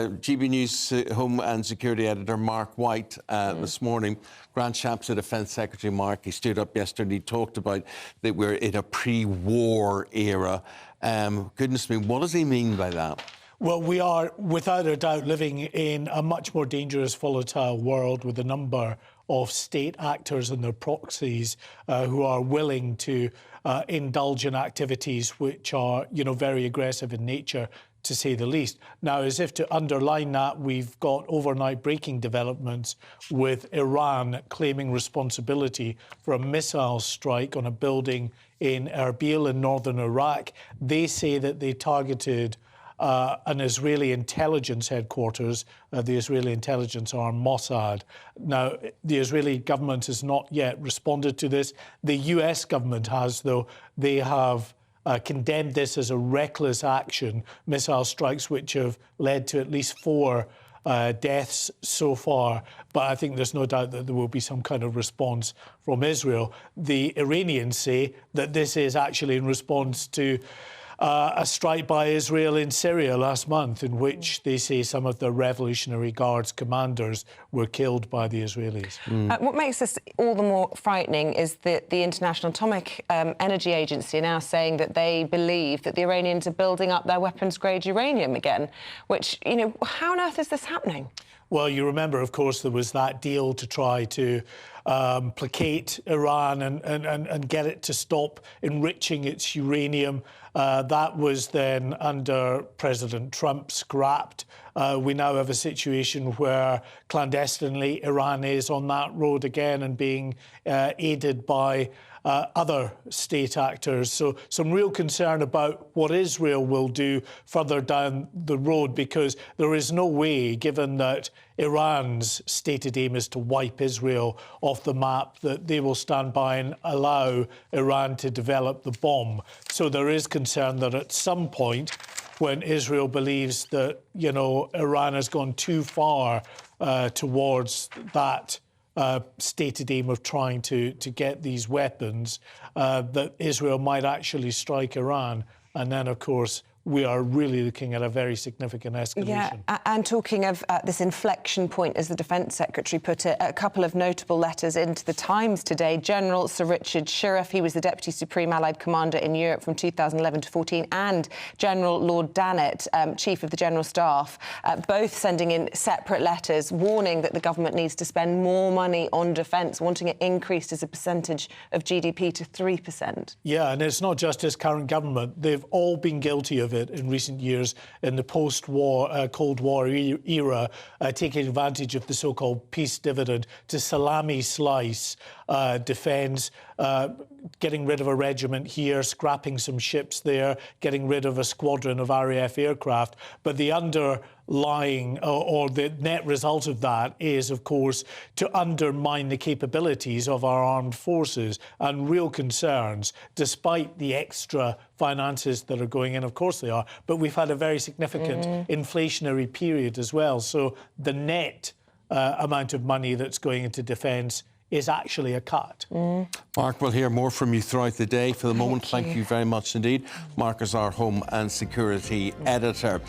GB News Home and Security Editor Mark White this morning. Grant Shapps, Defence Secretary Mark, he stood up yesterday, he talked about that we're in a pre-war era. Goodness me, what does he mean by that? Well, we are, without a doubt, living in a much more dangerous, volatile world with a number of state actors and their proxies who are willing to indulge in activities which are, very aggressive in nature, to say the least. Now, as if to underline that, we've got overnight breaking developments with Iran claiming responsibility for a missile strike on a building in Erbil in northern Iraq. They say that they targeted an Israeli intelligence headquarters, the Israeli intelligence arm Mossad. Now, the Israeli government has not yet responded to this. The US government has, though. They have condemned this as a reckless action, missile strikes which have led to at least 4 deaths so far. But I think there's no doubt that there will be some kind of response from Israel. The Iranians say that this is actually in response to a strike by Israel in Syria last month, in which they say some of the Revolutionary Guards commanders were killed by the Israelis. What makes this all the more frightening is that the International Atomic Energy Agency are now saying that they believe that the Iranians are building up their weapons-grade uranium again, which, how on earth is this happening? Well, you remember, of course, there was that deal to try to placate Iran and get it to stop enriching its uranium. That was then, under President Trump, scrapped. We now have a situation where clandestinely Iran is on that road again and being aided by other state actors. So some real concern about what Israel will do further down the road, because there is no way, given that Iran's stated aim is to wipe Israel off the map, that they will stand by and allow Iran to develop the bomb. So there is concern that at some point, when Israel believes that, Iran has gone too far towards that stated aim of trying to get these weapons, that Israel might actually strike Iran. And then, of course, we are really looking at a very significant escalation. Yeah, and talking of this inflection point, as the Defence Secretary put it, a couple of notable letters into the Times today. General Sir Richard Shirreff, he was the Deputy Supreme Allied Commander in Europe from 2011 to 14, and General Lord Dannatt, Chief of the General Staff, both sending in separate letters warning that the government needs to spend more money on defence, wanting it increased as a percentage of GDP to 3%. Yeah, and it's not just his current government. They've all been guilty of it in recent years in the post-war, Cold War era, taking advantage of the so-called peace dividend to salami slice defence, getting rid of a regiment here, scrapping some ships there, getting rid of a squadron of RAF aircraft. But the underlying or the net result of that is, of course, to undermine the capabilities of our armed forces, and real concerns, despite the extra finances that are going in. Of course they are, but we've had a very significant inflationary period as well. So the net amount of money that's going into defence is actually a cut. Mark, we'll hear more from you throughout the day. For the moment, thank you very much indeed. Mark is our Home and Security Editor.